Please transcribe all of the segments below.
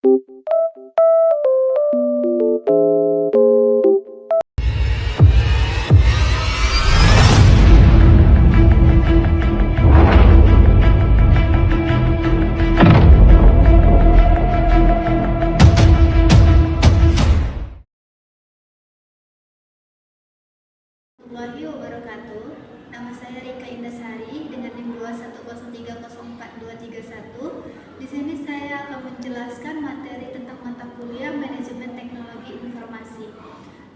Warahmatullahi wabarakatuh. Nama saya Rika Indasari dengan NIM 210304231. Di sini saya akan menjelaskan materi tentang mata kuliah Manajemen Teknologi Informasi.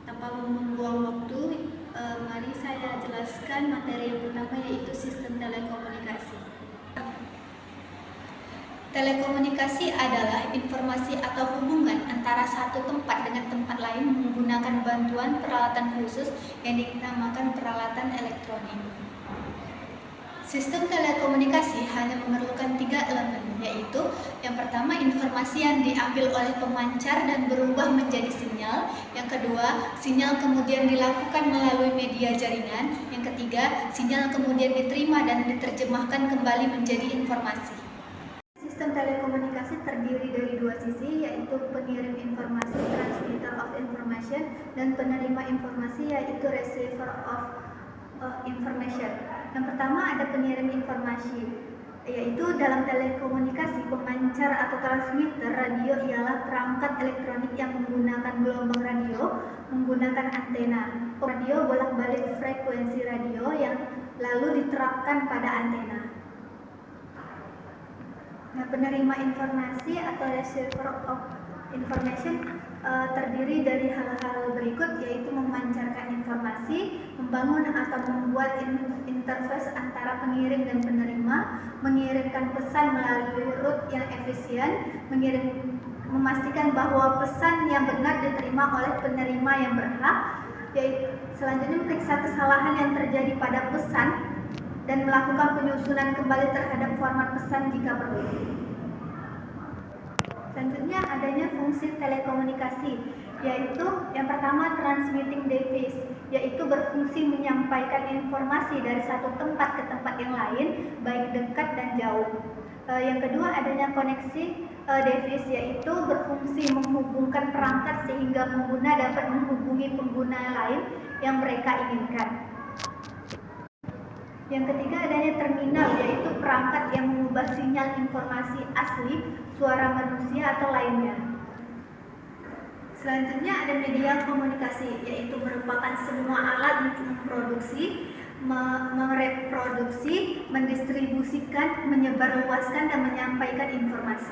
Tanpa membuang waktu, mari saya jelaskan materi yang pertama, yaitu Sistem Telekomunikasi. Telekomunikasi adalah informasi atau hubungan antara satu tempat dengan tempat lain menggunakan bantuan peralatan khusus yang dinamakan peralatan elektronik. Sistem telekomunikasi hanya memerlukan 3 elemen, yaitu yang pertama, informasi yang diambil oleh pemancar dan berubah menjadi sinyal. Yang kedua, sinyal kemudian dilakukan melalui media jaringan. Yang ketiga, sinyal kemudian diterima dan diterjemahkan kembali menjadi informasi. Sistem telekomunikasi terdiri dari 2 sisi, yaitu pengirim informasi (transmitter of information) dan penerima informasi, yaitu receiver of information. Yang pertama ada pengirim informasi, yaitu dalam telekomunikasi pemancar atau transmitter radio ialah perangkat elektronik yang menggunakan gelombang radio menggunakan antena. Radio bolak-balik frekuensi radio yang lalu diterapkan pada antena. Nah, penerima informasi atau receiver of information terdiri dari hal-hal berikut, yaitu memancarkan informasi, membangun atau membuat interface antara pengirim dan penerima, mengirimkan pesan melalui route yang efisien, memastikan bahwa pesan yang benar diterima oleh penerima yang berhak, yaitu selanjutnya memeriksa kesalahan yang terjadi pada pesan dan melakukan penyusunan kembali terhadap format pesan jika perlu. Selanjutnya adanya fungsi telekomunikasi, yaitu yang pertama transmitting device, yaitu berfungsi menyampaikan informasi dari satu tempat ke tempat yang lain, baik dekat dan jauh. Yang kedua adanya koneksi device, yaitu berfungsi menghubungkan perangkat sehingga pengguna dapat menghubungi pengguna lain yang mereka inginkan. Yang ketiga adanya terminal, yaitu perangkat yang mengubah sinyal informasi asli, suara manusia atau lainnya. Selanjutnya ada media komunikasi, yaitu merupakan semua alat untuk memproduksi, mereproduksi, mendistribusikan, menyebarluaskan, dan menyampaikan informasi.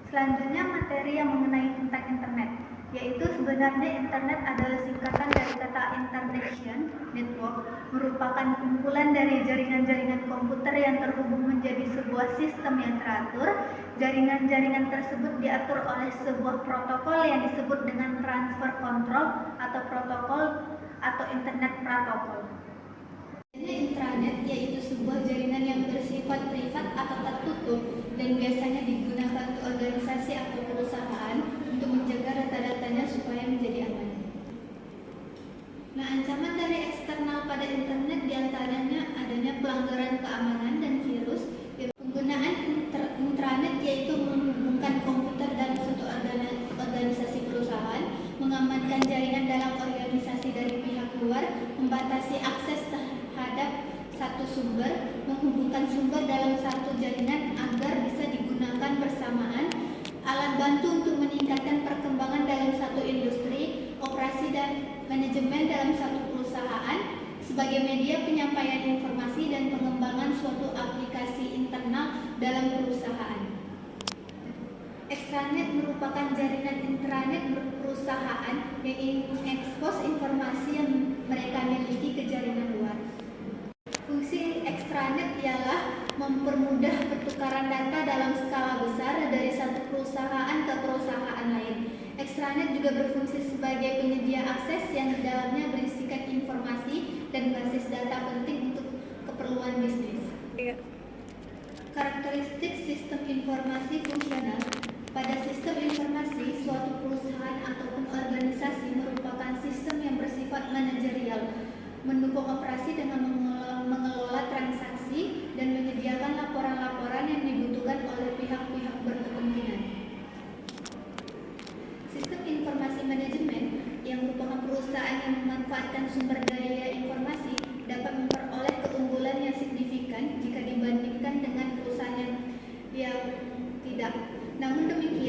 Selanjutnya materi yang mengenai tentang internet, yaitu sebenarnya internet adalah singkatan dari kata interconnection network, merupakan kumpulan dari jaringan-jaringan komputer yang terhubung menjadi sebuah sistem yang teratur. Jaringan-jaringan tersebut diatur oleh sebuah protokol yang disebut dengan transfer control atau protokol atau internet protokol. Intranet yaitu sebuah jaringan yang bersifat privat atau tertutup dan biasanya digunakan untuk organisasi atau perusahaan untuk menjaga data-datanya supaya menjadi aman. Nah, ancaman dari eksternal pada internet diantaranya adanya pelanggaran keamanan dan virus. Penggunaan intranet yaitu menghubungkan komputer dalam suatu organisasi perusahaan, mengamankan jaringan dalam organisasi dari pihak luar, membatasi akses terhadap satu sumber, menghubungkan sumber dalam satu jaringan agar bisa digunakan bersamaan, alat bantu untuk meningkatkan perkembangan dalam satu industri, operasi dan manajemen dalam satu perusahaan, sebagai media penyampaian informasi dan pengembangan suatu aplikasi internal dalam perusahaan. Extranet merupakan jaringan intranet perusahaan yang mengekspos informasi yang mereka miliki ke jaringan luar. Fungsi extranet ialah mempermudah pertukaran data dalam skala besar dari satu perusahaan ke perusahaan lain. Extranet juga berfungsi sebagai penyedia akses yang di dalamnya berisikan informasi dan basis data penting untuk keperluan bisnis. Karakteristik sistem informasi fungsional. Pada sistem informasi, suatu perusahaan ataupun organisasi merupakan sistem yang bersifat manajerial, mendukung operasi dengan mengelola transaksi dan menyediakan laporan-laporan yang dibutuhkan oleh pihak-pihak berkepentingan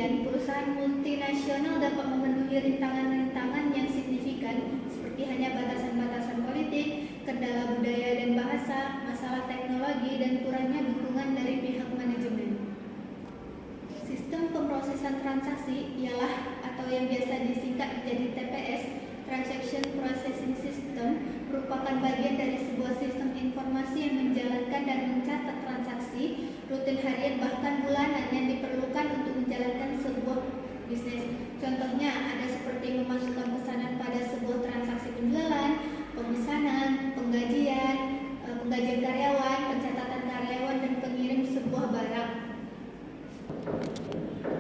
demikian, perusahaan multinasional dapat memenuhi rintangan-rintangan yang signifikan seperti hanya batasan-batasan politik, kendala budaya dan bahasa, masalah teknologi, dan kurangnya dukungan dari pihak manajemen. Sistem pemrosesan transaksi ialah atau yang biasa disingkat menjadi TPS, Transaction Processing System, merupakan bagian dari sebuah sistem informasi yang menjalankan dan mencatat transaksi rutin harian bahkan bulanan yang diperlukan untuk menjalankan sebuah bisnis. Contohnya ada seperti memasukkan pesanan pada sebuah transaksi penjualan, pemesanan, penggajian karyawan, pencatatan karyawan, dan pengirim sebuah barang.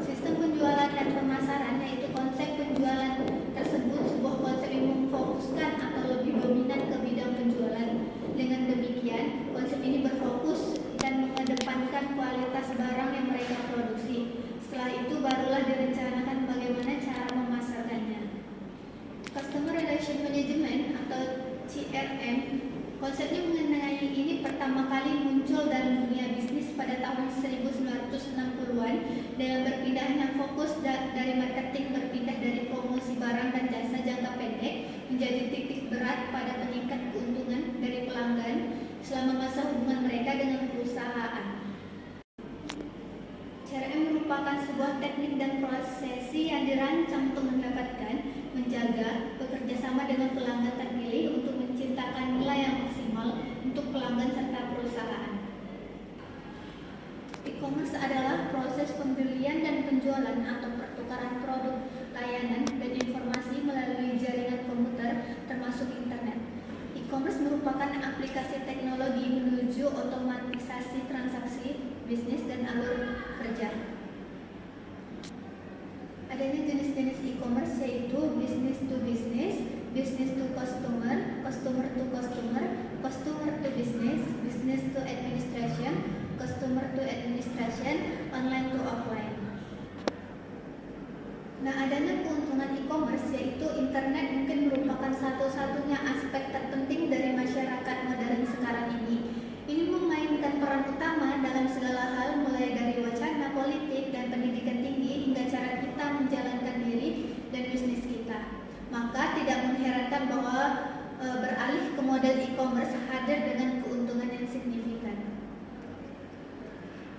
Sistem penjualan dan pemasaran, yaitu konsep penjualan tersebut sebuah konsep yang memfokuskan atau lebih dominan ke bidang penjualan. Dengan demikian, konsep ini berfokus dan mengedepankan kualitas barang yang mereka produksi. Setelah itu barulah direncanakan bagaimana cara memasarkannya. Customer Relation Management atau CRM, konsepnya mengenai ini pertama kali muncul dalam dunia bisnis pada tahun 1960-an dengan berpindahnya fokus dari marketing berpindah dari promosi barang dan jasa jangka pendek menjadi titik berat pada peningkat keuntungan dari pelanggan selama masa hubungan mereka dengan perusahaan. CRM merupakan sebuah teknik dan prosesi yang dirancang untuk mendapatkan, menjaga, bekerja sama dengan pelanggan terpilih untuk menciptakan nilai yang maksimal untuk pelanggan serta perusahaan. E-commerce adalah proses pembelian dan penjualan atau pertukaran produk, layanan, dan informasi melalui jaringan komputer termasuk internet. E-commerce merupakan aplikasi teknologi menuju otomatisasi transaksi bisnis dan alur kerja. Adanya jenis-jenis e-commerce yaitu business to business, business to customer, customer to customer, customer to business, business to administration, customer to administration, online to offline. Nah, adanya keuntungan e-commerce yaitu internet mungkin merupakan satu-satunya aspek terpenting dari masyarakat modern sekarang ini. Ini memainkan peran utama dalam segala hal mulai dari wacana politik dan pendidikan tinggi hingga cara kita menjalankan diri dan bisnis kita. Maka tidak mengherankan bahwa beralih ke model e-commerce hadir dengan keuntungan yang signifikan.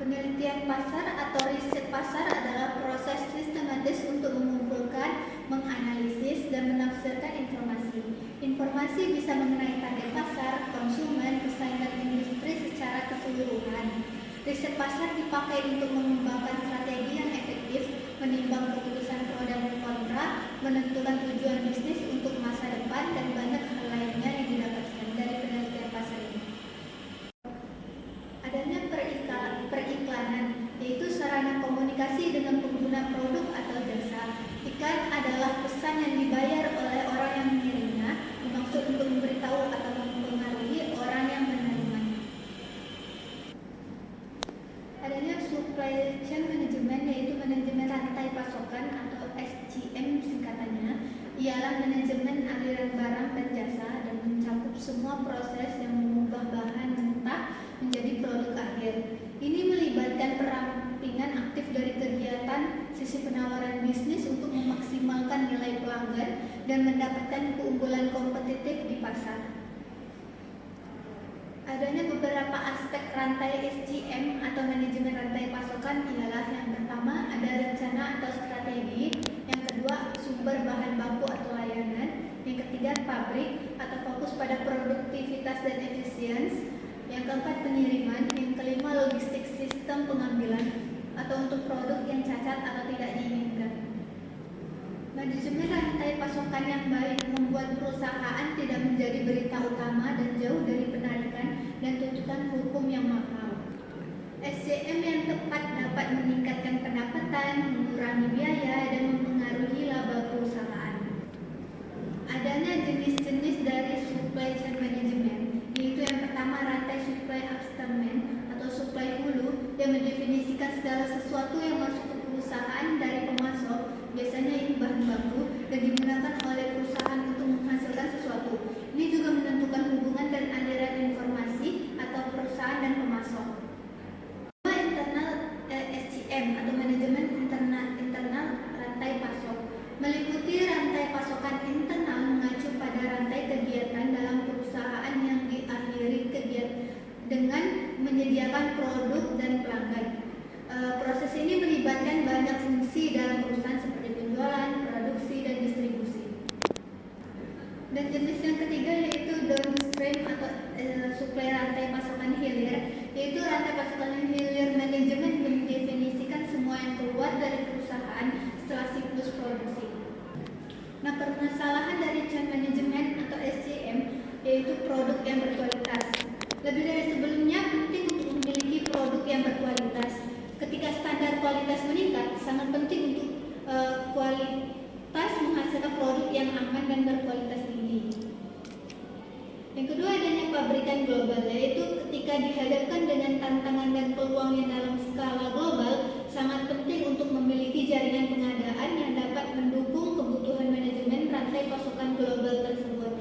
Penelitian pasar atau riset pasar adalah proses sistematis untuk mengumpulkan, menganalisis, dan menafsirkan informasi. Informasi bisa mengenai target pasar, konsumen, persaingan industri secara keseluruhan. Riset pasar dipakai untuk mengembangkan strategi yang efektif, menimbang keputusan pro dan kontra, menentukan tujuan bisnis untuk masa depan, dan banyak hal lainnya yang didapatkan dari penelitian pasar ini. Adanya periklanan, yaitu sarana komunikasi dengan pengguna produk atau jasa. Iklan adalah pesan yang dibayar oleh orang yang mengirimnya, dimaksud untuk memberitahu atau mempengaruhi orang yang menerimanya. Adanya supply chain management, yaitu manajemen rantai pasokan atau SCM singkatannya, ialah manajemen aliran barang dan jasa dan mencakup semua proses yang mengubah bahan mentah menjadi produk akhir. Ini melibatkan perampingan aktif dari kegiatan sisi penawaran bisnis untuk memaksimalkan nilai pelanggan dan mendapatkan keunggulan kompetitif di pasar. Adanya beberapa aspek rantai SCM atau manajemen rantai pasokan ialah yang pertama ada rencana atau strategi, yang kedua sumber bahan baku atau layanan, yang ketiga pabrik atau fokus pada produktivitas dan efisiensi, yang keempat pengiriman, yang kelima logistik sistem pengambilan atau untuk produk yang cacat atau tidak diinginkan. Manajemen rantai pasokan yang baik membuat perusahaan tidak menjadi berita utama dan jauh dari penarikan dan tuntutan hukum yang mahal. SCM yang tepat dapat meningkatkan pendapatan, mengurangi biaya, dan mempengaruhi laba perusahaan. Adanya jenis-jenis dari supply chain management, yaitu yang pertama rantai supply upstream atau supply hulu yang mendefinisikan segala sesuatu yang masuk ke perusahaan dari pemasok, biasanya ini bahan baku, dan digunakan oleh perusahaan untuk menghasilkan sesuatu. Ini juga menentukan hubungan dan aliran informasi atau perusahaan dan pemasok. Internal SCM atau manajemen internal menjalankan banyak fungsi dalam perusahaan seperti penjualan, produksi, dan distribusi. Dan jenis yang ketiga yaitu downstream atau suplai rantai pasokan hilir, yaitu rantai pasokan hilir manajemen mendefinisikan semua yang keluar dari perusahaan setelah siklus produksi. Nah, permasalahan dari chain management atau SCM yaitu produk yang berkualitas. Lebih dari sebelumnya, penting untuk memiliki produk yang berkualitas. Ketika standar kualitas meningkat, sangat penting untuk kualitas menghasilkan produk yang aman dan berkualitas tinggi. Yang kedua, adanya pabrikan global, yaitu ketika dihadapkan dengan tantangan dan peluang yang dalam skala global, sangat penting untuk memiliki jaringan pengadaan yang dapat mendukung kebutuhan manajemen rantai pasokan global tersebut.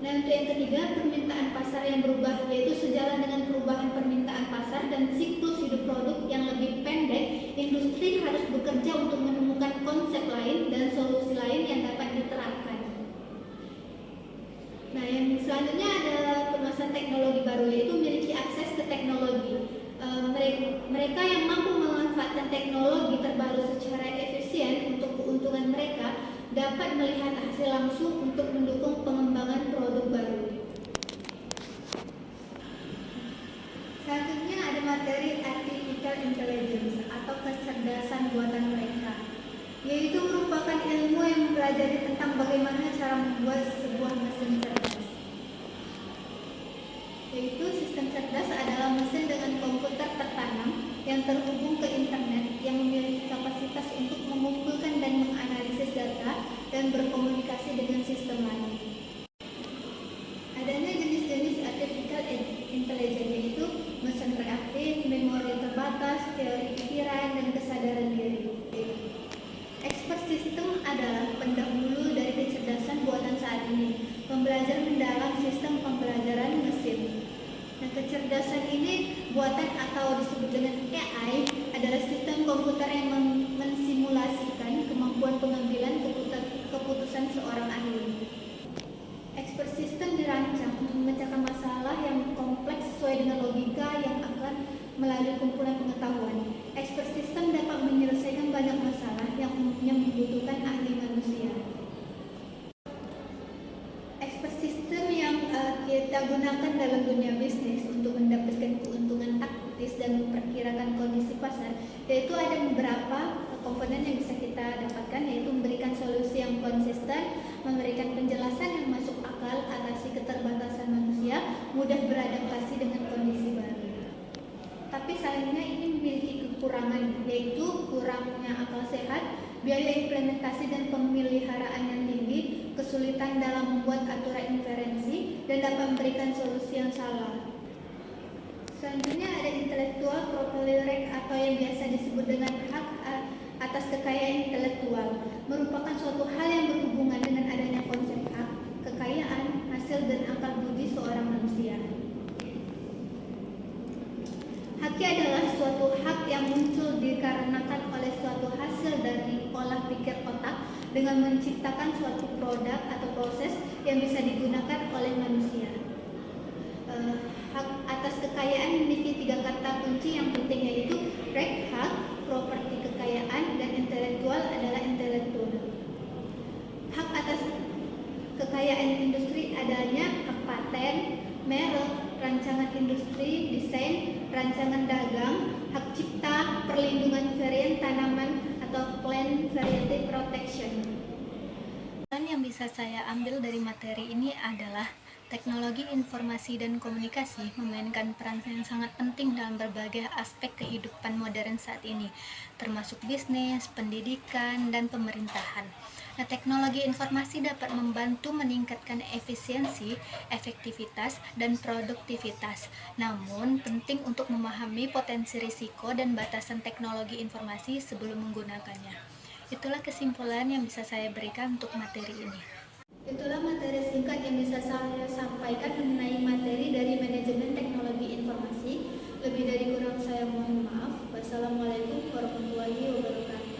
Nah, untuk yang ketiga, permintaan pasar yang berubah, yaitu sejalan dengan perubahan permintaan pasar dan siklus hidup produk yang lebih pendek, industri harus bekerja untuk menemukan konsep lain dan solusi lain yang dapat diterapkan. Nah, yang selanjutnya adalah permasalahan teknologi baru, yaitu memiliki akses ke teknologi. Mereka yang mampu memanfaatkan teknologi terbaru secara efisien untuk keuntungan mereka dapat melihat hasil langsung untuk mendukung pengembangan produk baru. Selanjutnya ada materi artificial intelligence atau kecerdasan buatan mereka, yaitu merupakan ilmu yang mempelajari tentang bagaimana cara membuat sebuah mesin cerdas. Yaitu sistem cerdas adalah mesin dengan komputer tertanam yang terhubung ke internet yang memiliki kapasitas untuk mengumpulkan dan menganalisis data dan berkomunikasi dengan sistem lain. Adanya jenis-jenis artificial intelligence yaitu mesin reaktif, memori terbatas, teori pikiran, dan kesadaran diri. Expert system adalah pendahulu dari kecerdasan buatan saat ini, pembelajar mendalam sistem pembelajaran mesin. Nah, kecerdasan ini buatan atau disebut dengan AI adalah sistem komputer yang mensimulasikan kemampuan pengambilan keputusan seorang ahli. Expert system dirancang untuk memecahkan masalah yang kompleks sesuai dengan logika yang akan melalui kumpulan pengetahuan. Expert system dapat menyelesaikan banyak masalah yang umumnya membutuhkan ahli manusia. Expert system yang kita gunakan dalam dunia bisnis untuk mendapatkan keuntungan taktis dan memperkirakan kondisi pasar, yaitu ada beberapa komponen yang bisa kita dapatkan, yaitu memberikan solusi yang konsisten, memberikan penjelasan yang masuk akal, atasi keterbatasan manusia, mudah beradaptasi dengan kondisi baru. Tapi sayangnya ini memiliki kekurangan, yaitu kurangnya akal sehat, biaya implementasi dan pemeliharaan yang tinggi, kesulitan dalam membuat aturan inferensi, dan dapat memberikan solusi yang salah. Selanjutnya ada intellectual property right atau yang biasa disebut dengan hak atas kekayaan intelektual, merupakan suatu hal yang berhubungan dengan adanya konsep hak, kekayaan, hasil dan akal budi seorang manusia. Haki adalah suatu hak yang muncul dikarenakan oleh suatu hasil dari olah pikir otak dengan menciptakan suatu produk atau proses yang bisa digunakan oleh manusia. Hak atas kekayaan memiliki 3 kata kunci yang penting, yaitu right, hak, properti kekayaan, dan intelektual adalah intelektual. Hak atas kekayaan industri adanya hak paten, merek, rancangan industri, desain, rancangan dagang, hak cipta, perlindungan varian tanaman atau plant variety protection. Yang bisa saya ambil dari materi ini adalah teknologi informasi dan komunikasi memainkan peran yang sangat penting dalam berbagai aspek kehidupan modern saat ini, termasuk bisnis, pendidikan, dan pemerintahan. Nah, teknologi informasi dapat membantu meningkatkan efisiensi, efektivitas, dan produktivitas. Namun, penting untuk memahami potensi risiko dan batasan teknologi informasi sebelum menggunakannya. Itulah kesimpulan yang bisa saya berikan untuk materi ini. Itulah materi singkat yang bisa saya sampaikan mengenai materi dari manajemen teknologi informasi. Lebih dari kurang saya mohon maaf. Wassalamualaikum warahmatullahi wabarakatuh.